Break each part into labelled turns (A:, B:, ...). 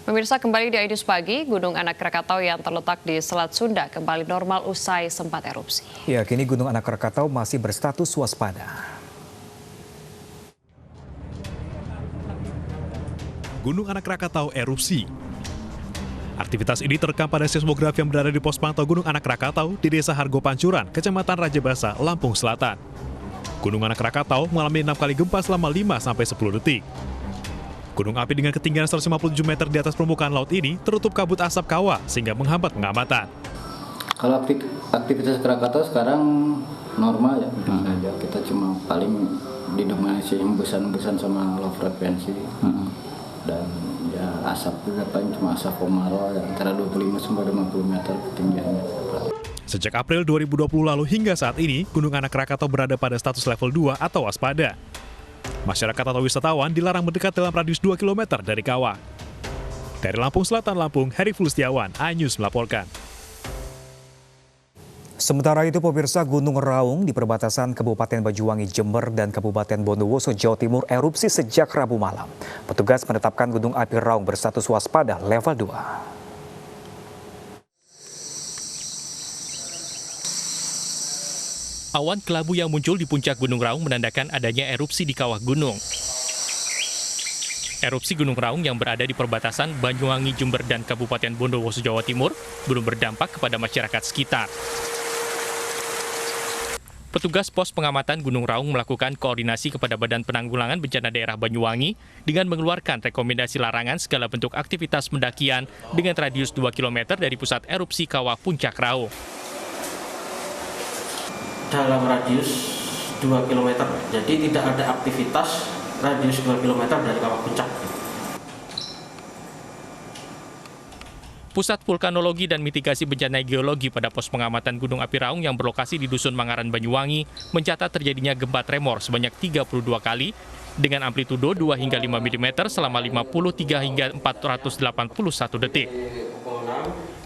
A: Pemirsa, kembali di iNews Pagi, Gunung Anak Krakatau yang terletak di Selat Sunda kembali normal usai sempat erupsi.
B: Ya, kini Gunung Anak Krakatau masih berstatus waspada.
C: Gunung Anak Krakatau erupsi. Aktivitas ini terekam pada seismograf yang berada di pos pantau Gunung Anak Krakatau di Desa Hargo Pancuran, Kecamatan Raja Basa, Lampung Selatan. Gunung Anak Krakatau mengalami 6 kali gempa selama 5-10 detik. Gunung api dengan ketinggian 157 meter di atas permukaan laut ini tertutup kabut asap kawah sehingga menghambat pengamatan.
D: Kalau aktivitas Krakatau sekarang normal ya, aja. Kita cuma paling didominasi hembusan-hembusan sama low frekuensi. Dan ya asap juga paling cuma asap komaro ya, antara 25 sampai 50 meter ketinggiannya.
C: Sejak April 2020 lalu hingga saat ini, Gunung Anak Krakatau berada pada status level 2 atau waspada. Masyarakat atau wisatawan dilarang mendekat dalam radius 2 km dari kawah. Dari Lampung Selatan, Lampung, Heri Fulustiawan, iNews melaporkan.
B: Sementara itu, pemirsa, Gunung Raung di perbatasan Kabupaten Banyuwangi, Jember, dan Kabupaten Bondowoso, Jawa Timur erupsi sejak Rabu malam. Petugas menetapkan Gunung Api Raung berstatus waspada level 2.
E: Awan kelabu yang muncul di puncak Gunung Raung menandakan adanya erupsi di kawah gunung. Erupsi Gunung Raung yang berada di perbatasan Banyuwangi, Jember, dan Kabupaten Bondowoso, Jawa Timur belum berdampak kepada masyarakat sekitar. Petugas pos pengamatan Gunung Raung melakukan koordinasi kepada Badan Penanggulangan Bencana Daerah Banyuwangi dengan mengeluarkan rekomendasi larangan segala bentuk aktivitas pendakian dengan radius 2 km dari pusat erupsi kawah Puncak Raung.
F: Dalam radius 2 km, jadi tidak ada aktivitas radius 2 km dari kawah puncak.
E: Pusat Vulkanologi dan Mitigasi Bencana Geologi pada pos pengamatan Gunung Api Raung yang berlokasi di Dusun Mangaran, Banyuwangi mencatat terjadinya gempa tremor sebanyak 32 kali dengan amplitudo 2 hingga 5 mm selama 53 hingga 481 detik.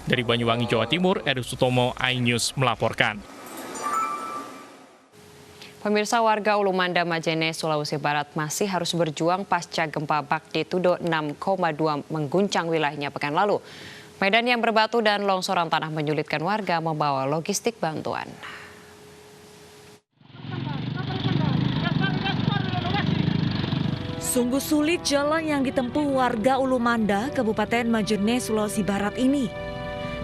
E: Dari Banyuwangi, Jawa Timur, Eri Sutomo, iNews melaporkan.
A: Pemirsa, warga Ulumanda, Majene, Sulawesi Barat masih harus berjuang pasca gempa magnitudo 6,2 mengguncang wilayahnya pekan lalu. Medan yang berbatu dan longsoran tanah menyulitkan warga membawa logistik bantuan.
G: Sungguh sulit jalan yang ditempuh warga Ulumanda, Kabupaten Majene, Sulawesi Barat ini.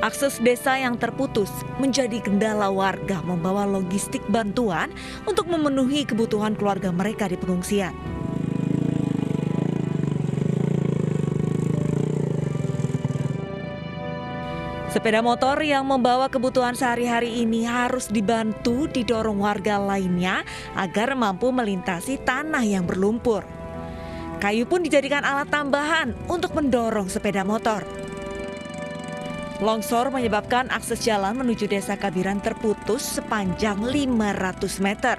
G: Akses desa yang terputus menjadi kendala warga membawa logistik bantuan untuk memenuhi kebutuhan keluarga mereka di pengungsian. Sepeda motor yang membawa kebutuhan sehari-hari ini harus dibantu didorong warga lainnya agar mampu melintasi tanah yang berlumpur. Kayu pun dijadikan alat tambahan untuk mendorong sepeda motor. Longsor menyebabkan akses jalan menuju Desa Kabiran terputus sepanjang 500 meter.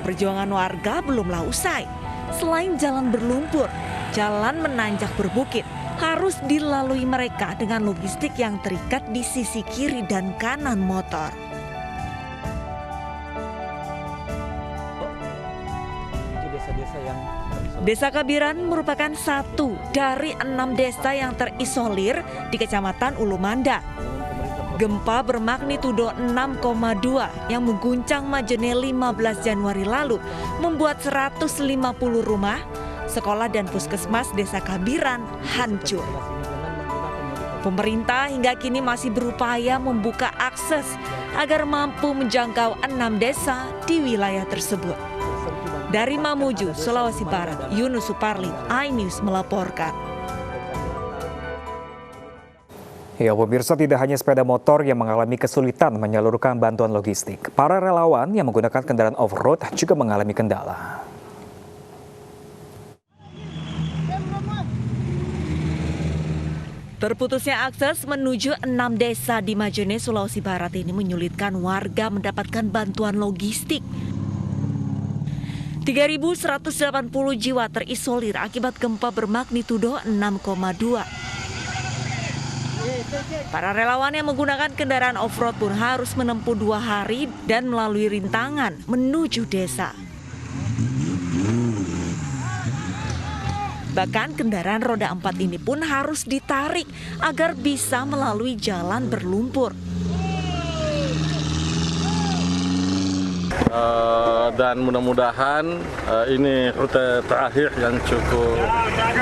G: Perjuangan warga belumlah usai. Selain jalan berlumpur, jalan menanjak berbukit harus dilalui mereka dengan logistik yang terikat di sisi kiri dan kanan motor. Desa Kabiran merupakan satu dari 6 desa yang terisolir di Kecamatan Ulumanda. Gempa bermagnitudo 6,2 yang mengguncang Majene 15 Januari lalu membuat 150 rumah, sekolah dan puskesmas Desa Kabiran hancur. Pemerintah hingga kini masih berupaya membuka akses agar mampu menjangkau 6 desa di wilayah tersebut. Dari Mamuju, Sulawesi Barat, Yunus Suparli, iNews melaporkan.
B: Ya, pemirsa, tidak hanya sepeda motor yang mengalami kesulitan menyalurkan bantuan logistik. Para relawan yang menggunakan kendaraan off-road juga mengalami kendala.
G: Terputusnya akses menuju 6 desa di Majene, Sulawesi Barat ini menyulitkan warga mendapatkan bantuan logistik. 3.180 jiwa terisolir akibat gempa bermagnitudo 6,2. Para relawan yang menggunakan kendaraan off-road pun harus menempuh 2 hari dan melalui rintangan menuju desa. Bahkan kendaraan roda 4 ini pun harus ditarik agar bisa melalui jalan berlumpur.
H: Dan mudah-mudahan ini rute terakhir yang cukup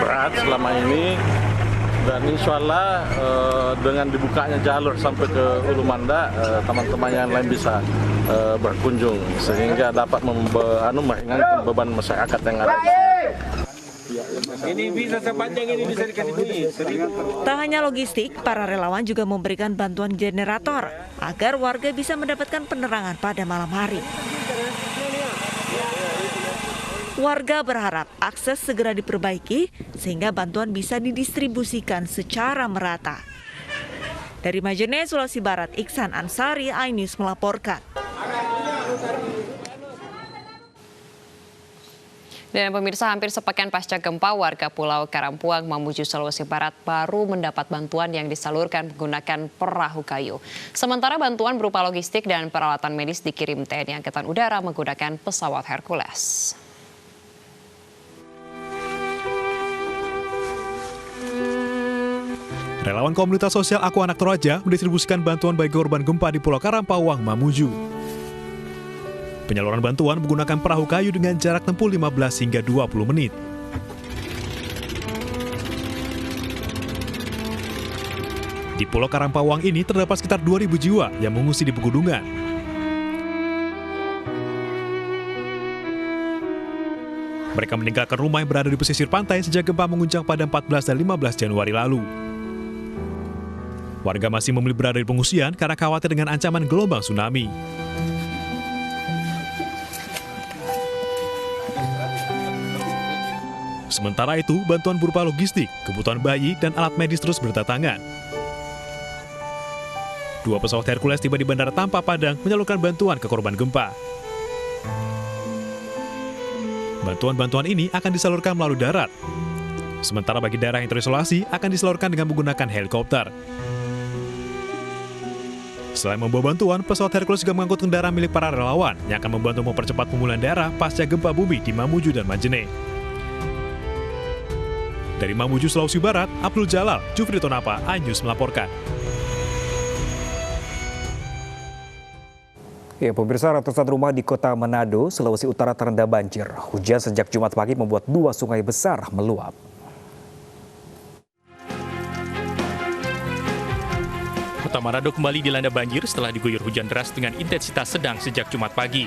H: berat selama ini, dan insya Allah dengan dibukanya jalur sampai ke Ulu Manda, teman-teman yang lain bisa berkunjung sehingga dapat meringankan beban masyarakat yang ada.
I: Ini bisa sepanjang ini bisa dikasih duit.
G: Tak hanya logistik, para relawan juga memberikan bantuan generator agar warga bisa mendapatkan penerangan pada malam hari. Warga berharap akses segera diperbaiki sehingga bantuan bisa didistribusikan secara merata. Dari Majene, Sulawesi Barat, Iksan Ansari, iNews melaporkan.
A: Dan pemirsa, hampir sepekan pasca gempa, warga Pulau Karampuang, Mamuju, Sulawesi Barat baru mendapat bantuan yang disalurkan menggunakan perahu kayu. Sementara bantuan berupa logistik dan peralatan medis dikirim TNI Angkatan Udara menggunakan pesawat Hercules.
C: Relawan komunitas sosial Aku Anak Toraja mendistribusikan bantuan bagi korban gempa di Pulau Karampawang, Mamuju. Penyaluran bantuan menggunakan perahu kayu dengan jarak tempuh 15 hingga 20 menit. Di Pulau Karampawang ini terdapat sekitar 2.000 jiwa yang mengungsi di pegunungan. Mereka meninggalkan rumah yang berada di pesisir pantai sejak gempa mengguncang pada 14 dan 15 Januari lalu. Warga masih memilih berada di pengungsian karena khawatir dengan ancaman gelombang tsunami. Sementara itu, bantuan berupa logistik, kebutuhan bayi, dan alat medis terus berdatangan. 2 pesawat Hercules tiba di Bandara Tampa Padang menyalurkan bantuan ke korban gempa. Bantuan-bantuan ini akan disalurkan melalui darat. Sementara bagi daerah yang terisolasi akan disalurkan dengan menggunakan helikopter. Selain membawa bantuan, pesawat Hercules juga mengangkut kendaraan milik para relawan yang akan membantu mempercepat pemulihan daerah pasca gempa bumi di Mamuju dan Majene. Dari Mamuju, Sulawesi Barat, Abdul Jalal, Jufri Tonapa, iNews melaporkan.
B: Ya, pemirsa, ratusan rumah di kota Manado, Sulawesi Utara terendam banjir. Hujan sejak Jumat pagi membuat 2 sungai besar meluap.
E: Kota Manado kembali dilanda banjir setelah diguyur hujan deras dengan intensitas sedang sejak Jumat pagi.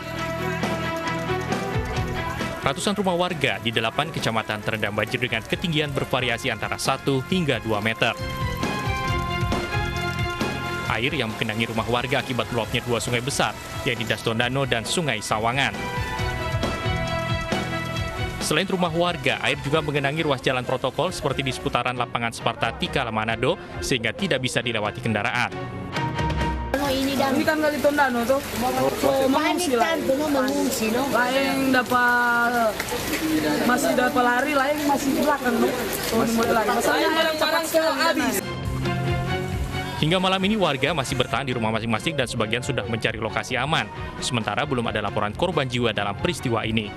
E: Ratusan rumah warga di 8 kecamatan terendam banjir dengan ketinggian bervariasi antara 1 hingga 2 meter. Air yang menggenangi rumah warga akibat meluapnya 2 sungai besar, yaitu Dastondano dan Sungai Sawangan. Selain rumah warga, air juga menggenangi ruas jalan protokol seperti di seputaran lapangan Sparta Tikala Manado, sehingga tidak bisa dilewati kendaraan.
J: Ini kan kali Tondano tuh, mengungsi lah. Lain dapat masih dapat lari, lain masih di belakang tuh. Masalahnya barang-barang habis.
E: Hingga malam ini warga masih bertahan di rumah masing-masing dan sebagian sudah mencari lokasi aman. Sementara belum ada laporan korban jiwa dalam peristiwa ini.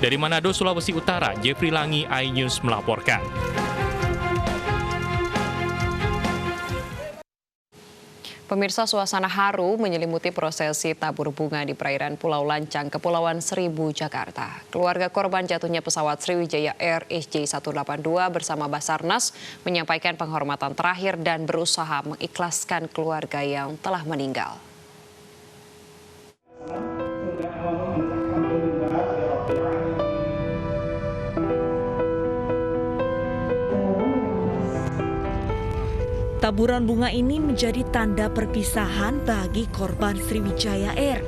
E: Dari Manado, Sulawesi Utara, Jeffrey Langi, iNews melaporkan.
A: Pemirsa, suasana haru menyelimuti prosesi tabur bunga di perairan Pulau Lancang, Kepulauan Seribu, Jakarta. Keluarga korban jatuhnya pesawat Sriwijaya Air SJ182 bersama Basarnas menyampaikan penghormatan terakhir dan berusaha mengikhlaskan keluarga yang telah meninggal.
G: Taburan bunga ini menjadi tanda perpisahan bagi korban Sriwijaya Air.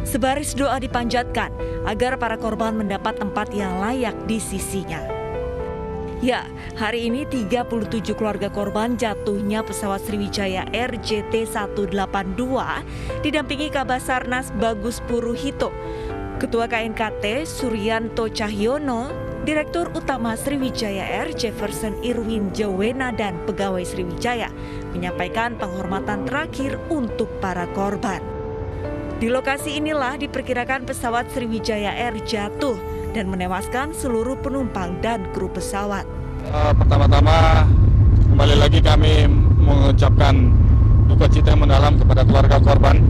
G: Sebaris doa dipanjatkan agar para korban mendapat tempat yang layak di sisinya. Ya, hari ini 37 keluarga korban jatuhnya pesawat Sriwijaya Air JT182 didampingi Kabasarnas Bagus Puruhito, Ketua KNKT Suryanto Cahyono, Direktur Utama Sriwijaya Air Jefferson Irwin Jawena dan pegawai Sriwijaya menyampaikan penghormatan terakhir untuk para korban. Di lokasi inilah diperkirakan pesawat Sriwijaya Air jatuh dan menewaskan seluruh penumpang dan kru pesawat.
H: Pertama-tama kembali lagi kami mengucapkan duka cita yang mendalam kepada keluarga korban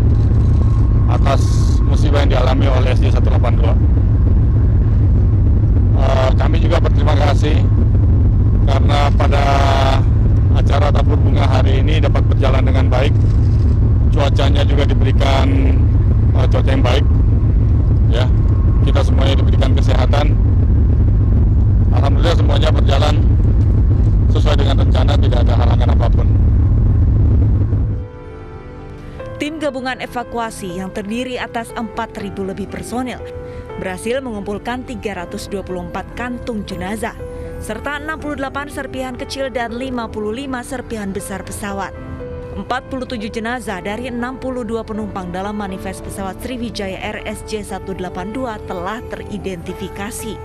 H: atas musibah yang dialami oleh SJ182. Kami juga berterima kasih karena pada acara tabur bunga hari ini dapat berjalan dengan baik. Cuacanya juga diberikan cuaca yang baik. Ya, kita semuanya diberikan kesehatan. Alhamdulillah semuanya berjalan sesuai dengan rencana, tidak ada halangan apapun.
G: Tim gabungan evakuasi yang terdiri atas 4.000 lebih personil berhasil mengumpulkan 324 kantung jenazah, serta 68 serpihan kecil dan 55 serpihan besar pesawat. 47 jenazah dari 62 penumpang dalam manifest pesawat Sriwijaya Air SJ182 telah teridentifikasi.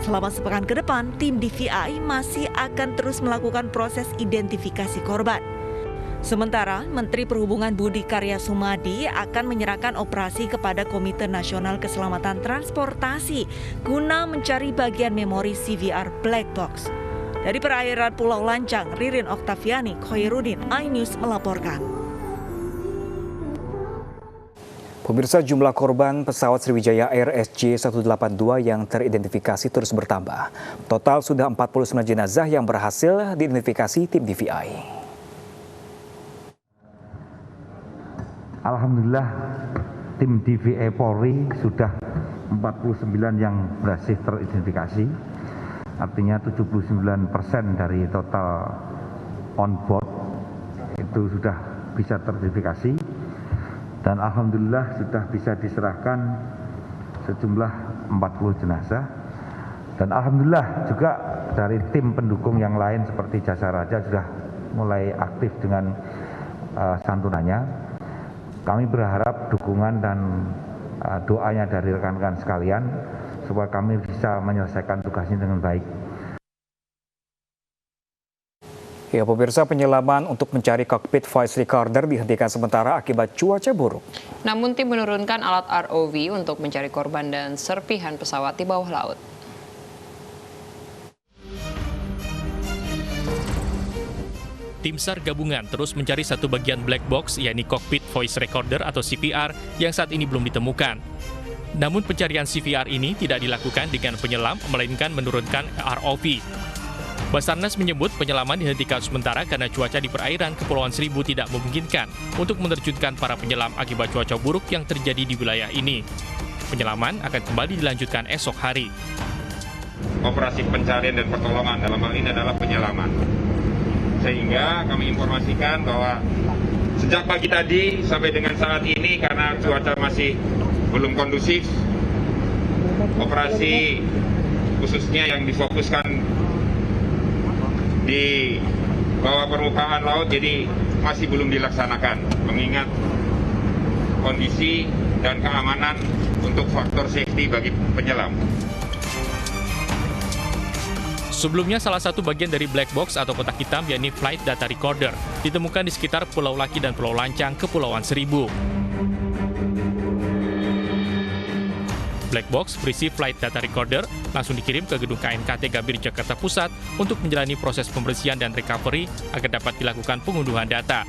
G: Selama sepekan ke depan, tim DVI masih akan terus melakukan proses identifikasi korban. Sementara, Menteri Perhubungan Budi Karya Sumadi akan menyerahkan operasi kepada Komite Nasional Keselamatan Transportasi guna mencari bagian memori CVR Black Box. Dari perairan Pulau Lancang, Ririn Oktaviani, Khairuddin, iNews melaporkan.
B: Pemirsa, jumlah korban pesawat Sriwijaya Air SJ182 yang teridentifikasi terus bertambah. Total sudah 49 jenazah yang berhasil diidentifikasi tim DVI.
K: Alhamdulillah tim DVI Polri sudah 49 yang berhasil teridentifikasi. Artinya 79% dari total on board itu sudah bisa teridentifikasi. Dan alhamdulillah sudah bisa diserahkan sejumlah 40 jenazah. Dan alhamdulillah juga dari tim pendukung yang lain seperti Jasa Raja sudah mulai aktif dengan santunannya. Kami berharap dukungan dan doanya dari rekan-rekan sekalian supaya kami bisa menyelesaikan tugasnya dengan baik.
B: Ya, pemirsa, penyelaman untuk mencari kokpit voice recorder dihentikan sementara akibat cuaca buruk.
A: Namun tim menurunkan alat ROV untuk mencari korban dan serpihan pesawat di bawah laut.
E: Tim SAR gabungan terus mencari satu bagian black box, yakni cockpit voice recorder atau CVR yang saat ini belum ditemukan. Namun pencarian CVR ini tidak dilakukan dengan penyelam, melainkan menurunkan ROV. Basarnas menyebut penyelaman dihentikan sementara karena cuaca di perairan Kepulauan Seribu tidak memungkinkan untuk menerjunkan para penyelam akibat cuaca buruk yang terjadi di wilayah ini. Penyelaman akan kembali dilanjutkan esok hari.
L: Operasi pencarian dan pertolongan dalam hal ini adalah penyelaman. Sehingga kami informasikan bahwa sejak pagi tadi sampai dengan saat ini karena cuaca masih belum kondusif, operasi khususnya yang difokuskan di bawah permukaan laut jadi masih belum dilaksanakan mengingat kondisi dan keamanan untuk faktor safety bagi penyelam.
E: Sebelumnya, salah satu bagian dari black box atau kotak hitam, yakni flight data recorder, ditemukan di sekitar Pulau Laki dan Pulau Lancang, Kepulauan Seribu. Black box berisi flight data recorder langsung dikirim ke gedung KNKT Gambir Jakarta Pusat untuk menjalani proses pembersihan dan recovery agar dapat dilakukan pengunduhan data.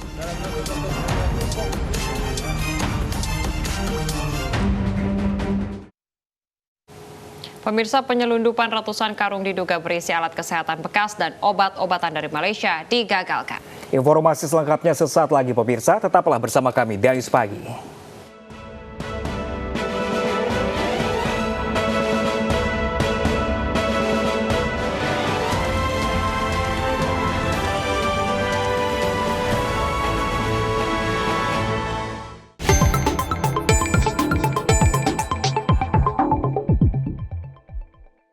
A: Pemirsa, penyelundupan ratusan karung diduga berisi alat kesehatan bekas dan obat-obatan dari Malaysia digagalkan.
B: Informasi selengkapnya sesaat lagi, pemirsa. Tetaplah bersama kami di iNews Pagi.